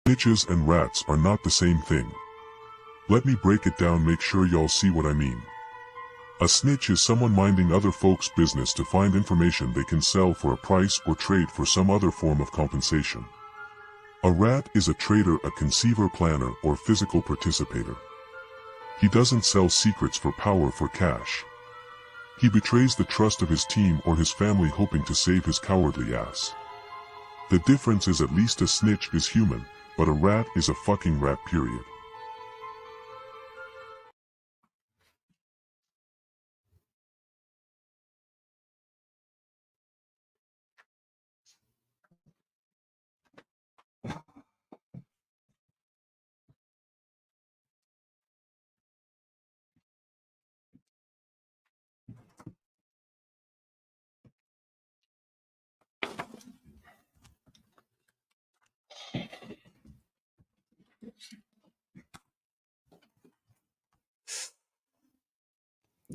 Snitches and rats are not the same thing. Let me break it down, make sure y'all see what I mean. A snitch is someone minding other folks' business to find information they can sell for a price or trade for some other form of compensation. A rat is a traitor, a conceiver, planner, or physical participator. He doesn't sell secrets for power, for cash. He betrays the trust of his team or his family, hoping to save his cowardly ass. The difference is, at least a snitch is human, but a rat is a fucking rat, period.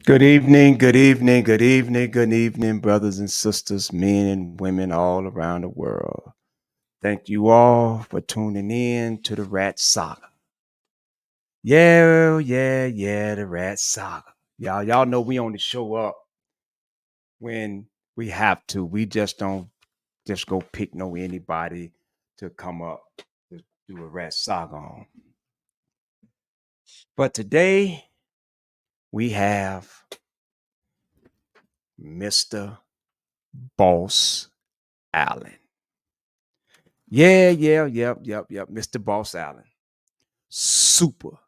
Good evening, good evening, good evening, good evening, brothers and sisters, men and women all around the world. Thank you all for tuning in to the Rat Saga. Yeah, the Rat Saga. Y'all know we only show up when we have to. We just don't just go pick anybody to come up to do a Rat Saga on. But today we have Mr. Boss Allen. Yep. Mr. Boss Allen. Super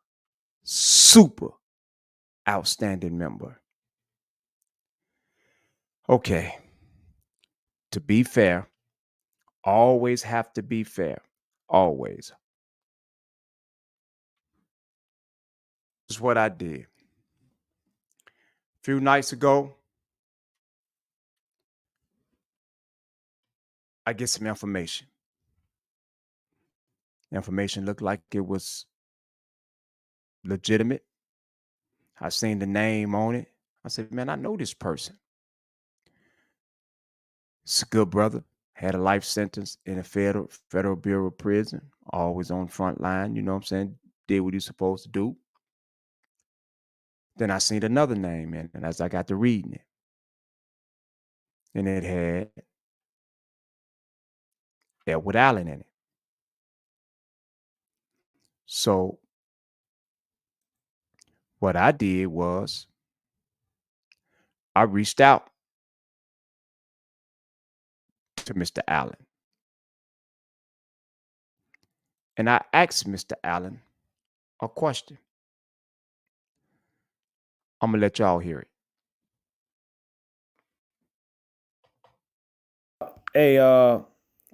outstanding member. Okay. To be fair, always have to be fair. Always. This is what I did. A few nights ago, I get some information. Information looked like it was legitimate. I seen the name on it. I said, man, I know this person. It's a good brother. Had a life sentence in a federal bureau of prison. Always on front line, you know what I'm saying? Did what he's supposed to do. Then I seen another name in it, and as I got to reading it, and it had Edward Allen in it. So what I did was I reached out to Mr. Allen. And I asked Mr. Allen a question. I'm going to let y'all hear it. Hey,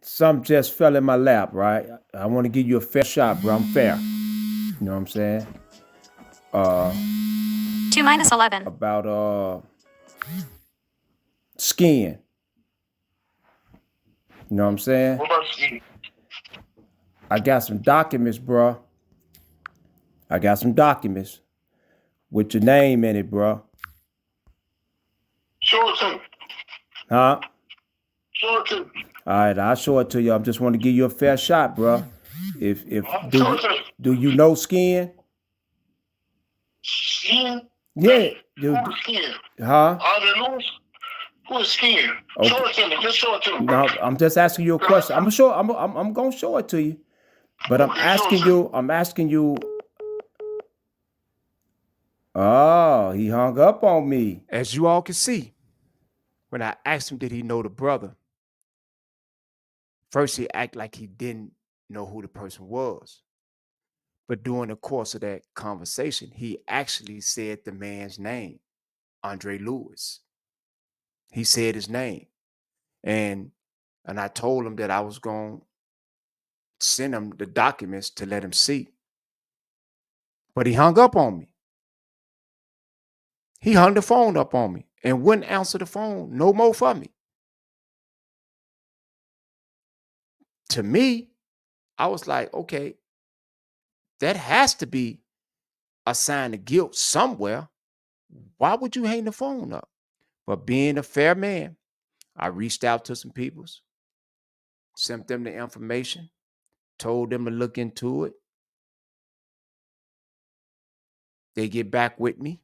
something just fell in my lap, right? I want to give you a fair shot, bro. I'm fair. You know what I'm saying? 2 minus 11. About skin. You know what I'm saying? What about skin? I got some documents, bro. I got some documents with your name in it, bro. Show it to me. Huh? Show it to me. All right, I'll show it to you. I just want to give you a fair shot, bro. If Show it to me. do you know skin? Skin? Yeah. Who's skin? Huh? Are they loose? Who is skin? Okay. Show it to me. Just show it to me. No, I'm just asking you a question. I'm gonna show it to you. But I'm Okay, asking you. Oh, he hung up on me. As you all can see, when I asked him, did he know the brother? First, he acted like he didn't know who the person was. But during the course of that conversation, he actually said the man's name, Andre Lewis. He said his name. And I told him that I was going to send him the documents to let him see. But he hung up on me. He hung the phone up on me and wouldn't answer the phone no more for me. To me, I was like, okay, that has to be a sign of guilt somewhere. Why would you hang the phone up? But being a fair man, I reached out to some peoples, sent them the information. told them to look into it. They get back with me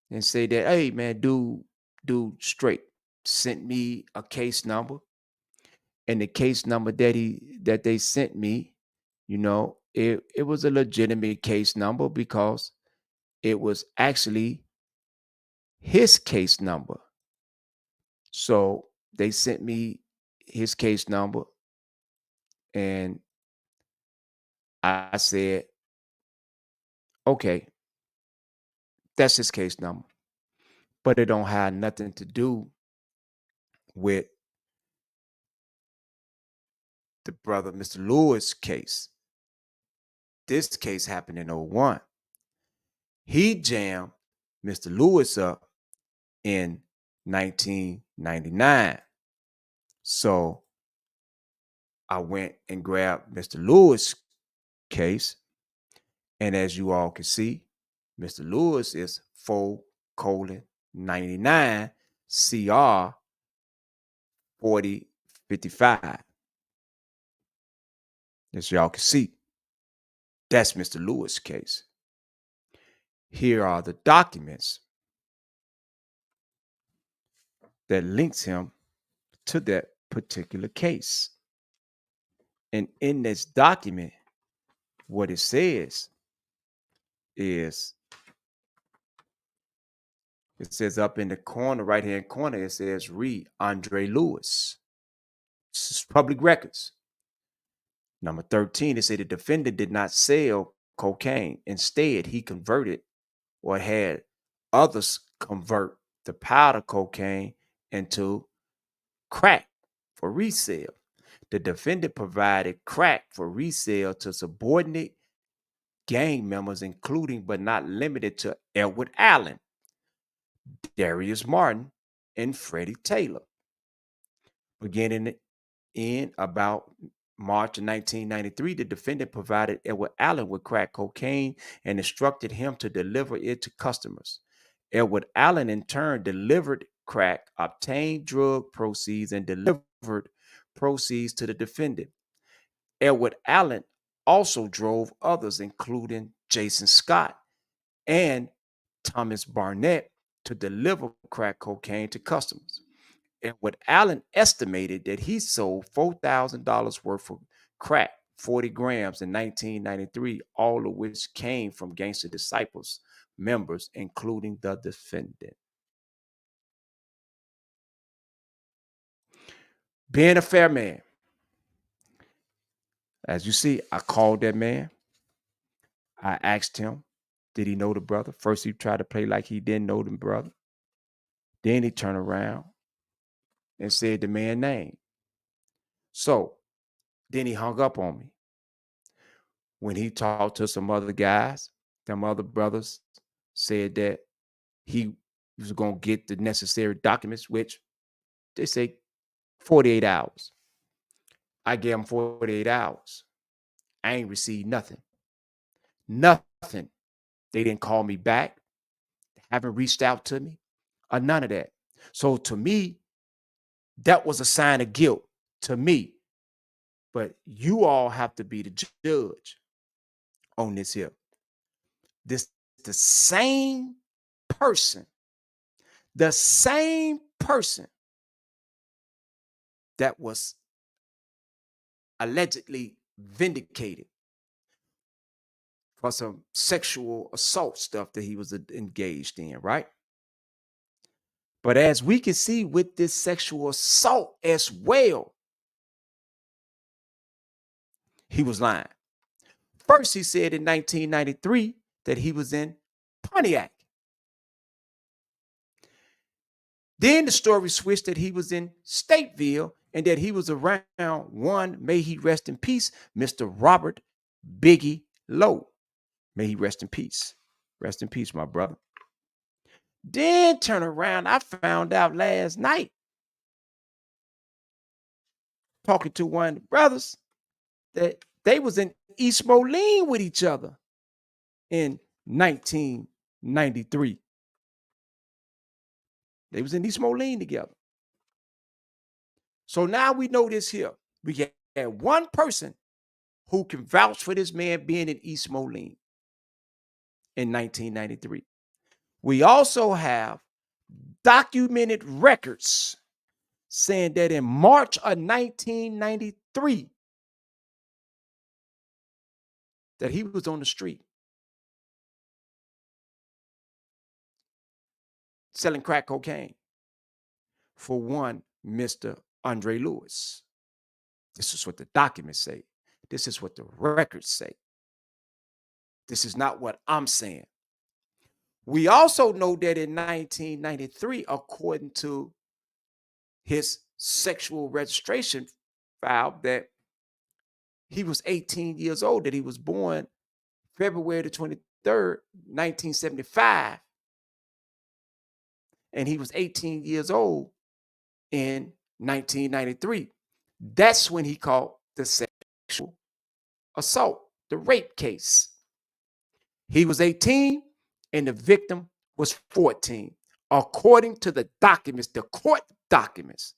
and say that, hey man, dude straight sent me a case number. And the case number that they sent me, it was a legitimate case number because it was actually his case number. So they sent me his case number, and I said, okay, that's his case number. But it don't have nothing to do with the brother Mr. Lewis case. This case happened in '01. He jammed Mr. Lewis up in 1999. So I went and grabbed Mr. Lewis' case. And as you all can see, Mr. Lewis is 4:99 CR 4055. As y'all can see, that's Mr. Lewis' case. Here are the documents that links him to that particular case. And in this document, what it says is, it says up in the corner, right-hand corner, it says, read Andre Lewis. This is public records. Number 13, it said the defendant did not sell cocaine. Instead, he converted or had others convert the powder cocaine into crack for resale. The defendant provided crack for resale to subordinate gang members, including but not limited to Edward Allen, Darius Martin, and Freddie Taylor. Beginning in about March of 1993, the defendant provided Edward Allen with crack cocaine and instructed him to deliver it to customers. Edward Allen, in turn, delivered crack, obtained drug proceeds, and delivered proceeds to the defendant. Edward Allen also drove others, including Jason Scott and Thomas Barnett, to deliver crack cocaine to customers. Edward Allen estimated that he sold $4,000 worth of crack, 40 grams, in 1993, all of which came from Gangster Disciples members, including the defendant. Being a fair man, as you see, I called that man. I asked him, did he know the brother? First, he tried to play like he didn't know the brother. Then he turned around and said the man's name. So then he hung up on me. When he talked to some other guys, them other brothers said that he was going to get the necessary documents, which they say 48 hours. I gave him 48 hours. I ain't received nothing. Nothing. They didn't call me back, haven't reached out to me, or none of that. So to me, that was a sign of guilt to me. But you all have to be the judge on this here. This the same person that was allegedly vindicated for some sexual assault stuff that he was engaged in, right? But as we can see with this sexual assault as well, he was lying. First, he said in 1993 that he was in Pontiac. Then the story switched that he was in Stateville and that he was around one, may he rest in peace, Mr. Robert Biggie Lowe. May he rest in peace. Rest in peace, my brother. Then turn around, I found out last night, talking to one of the brothers, that they was in East Moline with each other in 1993. They was in East Moline together. So now we know this here. We had one person who can vouch for this man being in East Moline in 1993. We also have documented records saying that in March of 1993, that he was on the street selling crack cocaine for one Mr. Andre Lewis. This is what the documents say. This is what the records say. This is not what I'm saying. We also know that in 1993, according to his sexual registration file, that he was 18 years old, that he was born February the 23rd, 1975. And he was 18 years old in 1993. That's when he caught the sexual assault, the rape case. He was 18 and the victim was 14. According to the documents, the court documents,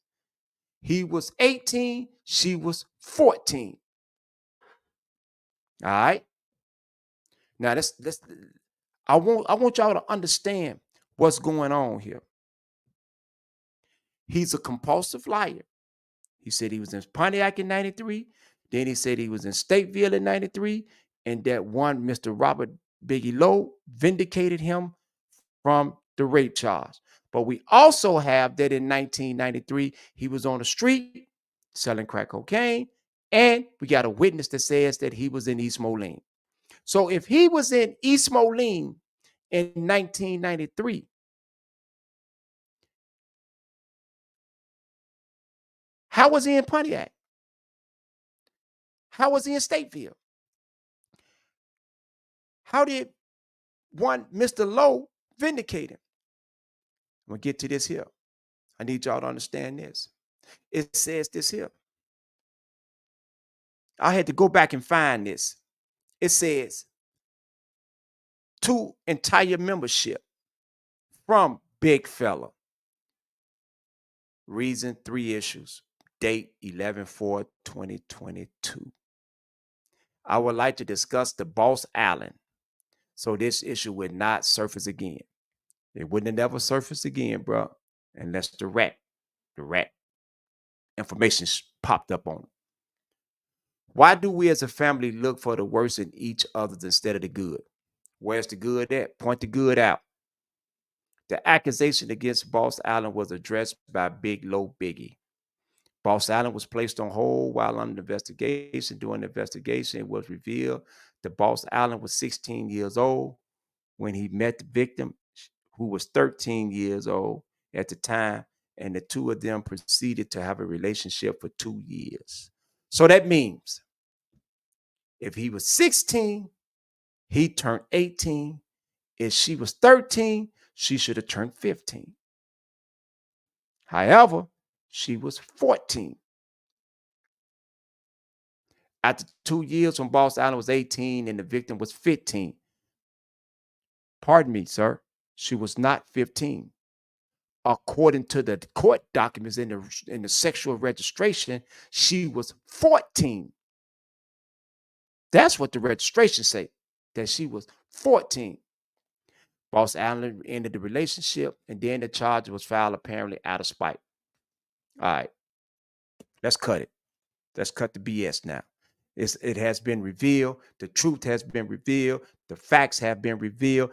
he was 18, she was 14. All right. Now let's I want y'all to understand what's going on here. He's a compulsive liar. He said he was in Pontiac in 93. Then he said he was in Stateville in 93. And that one Mr. Robert Biggie Lowe vindicated him from the rape charge. But we also have that in 1993, he was on the street selling crack cocaine. And we got a witness that says that he was in East Moline. So if he was in East Moline in 1993, how was he in Pontiac? How was he in Stateville? How did one Mr. Lowe vindicate him? I'm going to get to this here. I need y'all to understand this. It says this here. I had to go back and find this. It says, to entire membership from Big Fella. Reason 3 issues. Date 11/4/2022. I would like to discuss the Boss Allen, so this issue would not surface again. It wouldn't have never surfaced again, bro, unless the rat information popped up on it. Why do we as a family look for the worst in each other instead of the good? Where's the good at? Point the good out. The accusation against Boss Allen was addressed by Big Low Biggie. Boss Allen was placed on hold while under investigation. During the investigation, it was revealed that Boss Allen was 16 years old when he met the victim, who was 13 years old at the time, and the two of them proceeded to have a relationship for 2 years. So that means if he was 16, he turned 18. If she was 13, she should have turned 15. However, she was 14. After 2 years, when Boss Allen was 18 and the victim was 15. Pardon me, sir. She was not 15. According to the court documents in the sexual registration, she was 14. That's what the registration say, that she was 14. Boss Allen ended the relationship, and then the charge was filed apparently out of spite. All right, let's cut it. Let's cut the BS now. It has been revealed. The truth has been revealed. The facts have been revealed.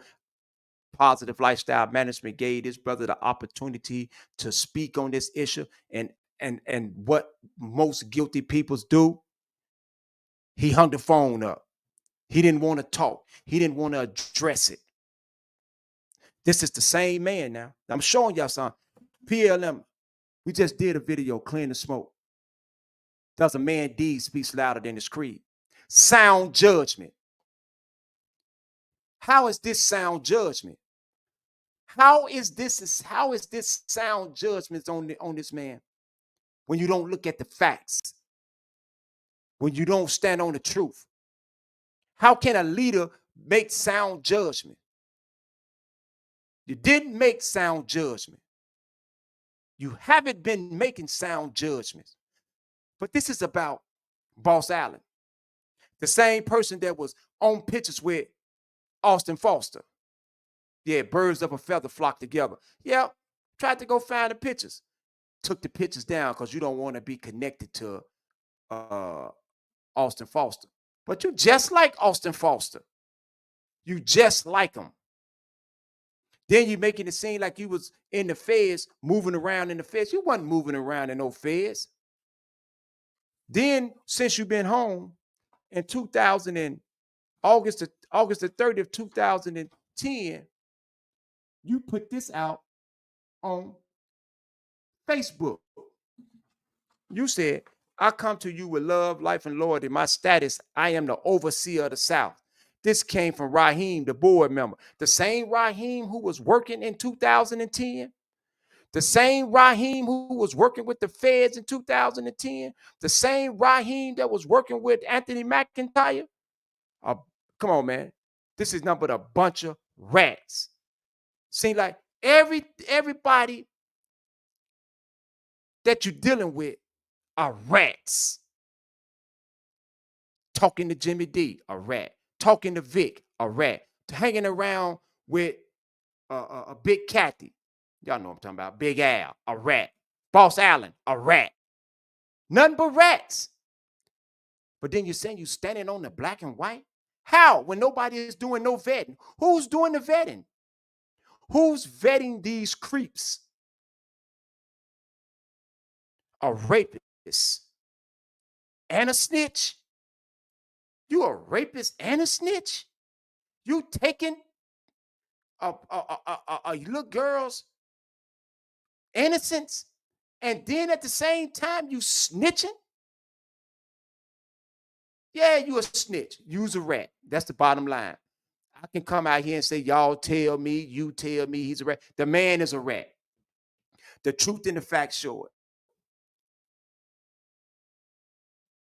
Positive Lifestyle Management gave this brother the opportunity to speak on this issue. And what most guilty peoples do, he hung the phone up. He didn't want to talk. He didn't want to address it. This is the same man now. I'm showing y'all something. PLM, we just did a video, Clean the Smoke. Does a man deed speaks louder than his creed? Sound judgment. How is this sound judgment? How is this sound judgment on this man when you don't look at the facts? When you don't stand on the truth? How can a leader make sound judgment? You didn't make sound judgment. You haven't been making sound judgments. But this is about Boss Allen. The same person that was on pictures with Austin Foster. Yeah, birds of a feather flock together. Yeah, tried to go find the pictures. Took the pictures down because you don't want to be connected to uh, Austin Foster. But you just like Austin Foster. You just like him. Then you making it seem like you was in the feds, moving around in the feds. You wasn't moving around in no feds. Then, since you've been home in 2000 and August the 30th, 2010, you put this out on Facebook. You said, I come to you with love, life, and loyalty. My status, I am the overseer of the South. This came from Raheem, the board member. The same Raheem who was working in 2010. The same Raheem who was working with the feds in 2010. The same Raheem that was working with Anthony McIntyre. Come on, man. This is nothing but a bunch of rats. Seem like everybody that you're dealing with are rats. Talking to Jimmy D, a rat. Talking to Vic, a rat. Hanging around with a Big Cathy. Y'all know what I'm talking about. Big Al, a rat. Boss Allen, a rat. Nothing but rats. But then you're saying you're standing on the black and white? How? When nobody is doing no vetting. Who's doing the vetting? Who's vetting these creeps? A rapist and a snitch. You a rapist and a snitch? You taking a little girl's innocence, and then at the same time you snitching? Yeah, you a snitch. You's a rat. That's the bottom line. I can come out here and say, y'all tell me, you tell me he's a rat. The man is a rat. The truth and the facts show it.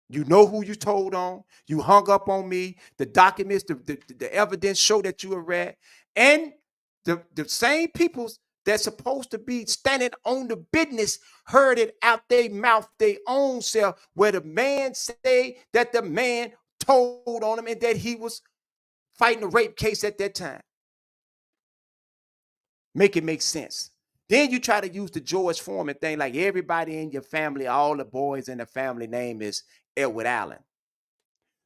You know who you told on. You hung up on me. The documents, the evidence show that you a rat. And the same peoples that's supposed to be standing on the business heard it out their mouth, their own self, where the man say that the man told on him and that he was fighting a rape case at that time. Make it make sense. Then you try to use the George Foreman thing, like everybody in your family, all the boys in the family name is Edward Allen.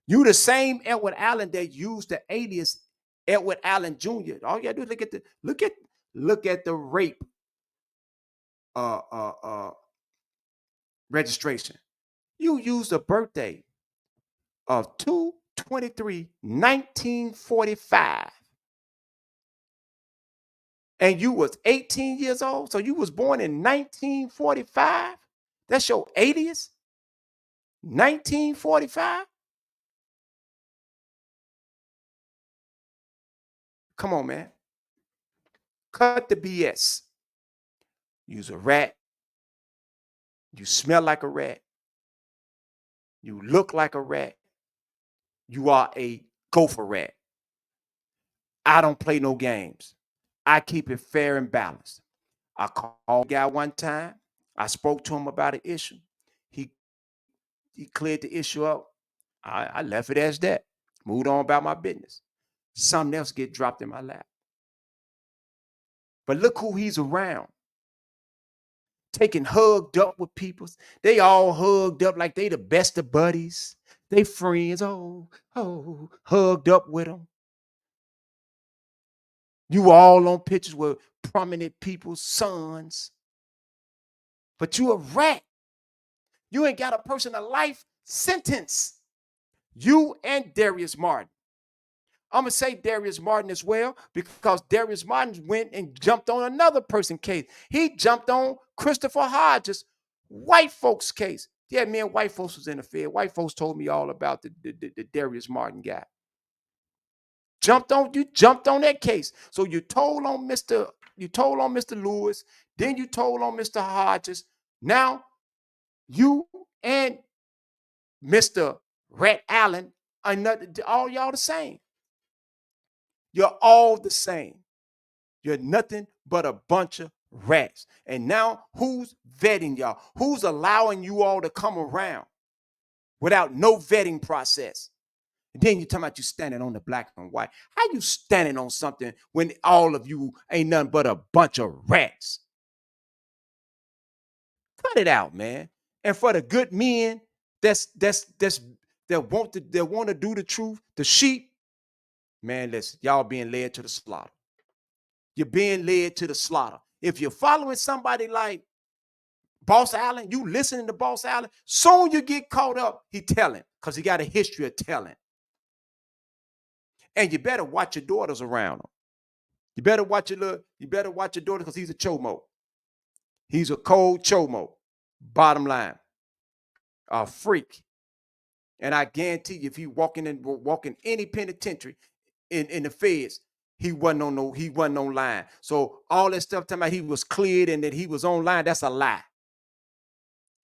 You the same Edward Allen that used the alias Edward Allen Jr. All you gotta do is look at the rape registration. You used a birthday of 2/23/1945. And you was 18 years old. So you was born in 1945. That's your alias? 1945? Come on, man. Cut the BS. You's a rat. You smell like a rat. You look like a rat. You are a gopher rat. I don't play no games. I keep it fair and balanced. I called a guy one time. I spoke to him about an issue. He cleared the issue up. I left it as that. Moved on about my business. Something else get dropped in my lap. But look who he's around. Taking hugged up with people. They all hugged up like they the best of buddies. They friends. Oh, hugged up with them. You all on pictures with prominent people's sons. But you a rat. You ain't got a person a life sentence. You and Darius Martin. I'm going to say Darius Martin as well because Darius Martin went and jumped on another person's case. He jumped on Christopher Hodges' white folks' case. Yeah, me and white folks was in the field. White folks told me all about the Darius Martin guy. You jumped on that case. So you told on Mr. Lewis, then you told on Mr. Hodges. Now you and Mr. Rat Allen are all y'all the same. You're all the same. You're nothing but a bunch of rats. And now who's vetting y'all? Who's allowing you all to come around without no vetting process? And then you talking about you standing on the black and white. How you standing on something when all of you ain't nothing but a bunch of rats? Cut it out, man. And for the good men that want to do the truth, the sheep, man, listen, y'all being led to the slaughter. You're being led to the slaughter. If you're following somebody like Boss Allen, you listening to Boss Allen, soon you get caught up, he telling, because he got a history of telling. And you better watch your daughters around him. You better watch your daughter because he's a chomo. He's a cold chomo. Bottom line. A freak. And I guarantee you, if he walking any penitentiary in the feds, he wasn't on line. So all that stuff talking about he was cleared and that he was online, that's a lie.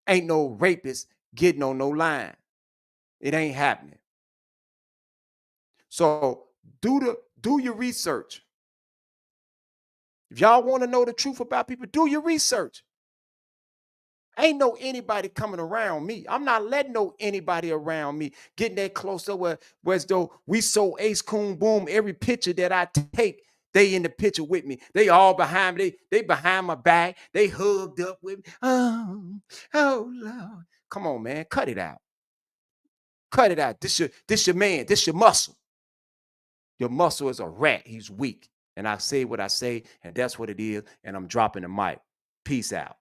Ain't no rapist getting on no line. It ain't happening. So do your research. If y'all want to know the truth about people, do your research. Ain't no anybody coming around me. I'm not letting no anybody around me getting that close up where as though we so ace coon boom. Every picture that I take, they in the picture with me. They all behind me. They behind my back. They hugged up with me. Oh Lord. Come on, man. Cut it out. Cut it out. This your man. This your muscle. Your muscle is a rat. He's weak. And I say what I say, and that's what it is. And I'm dropping the mic. Peace out.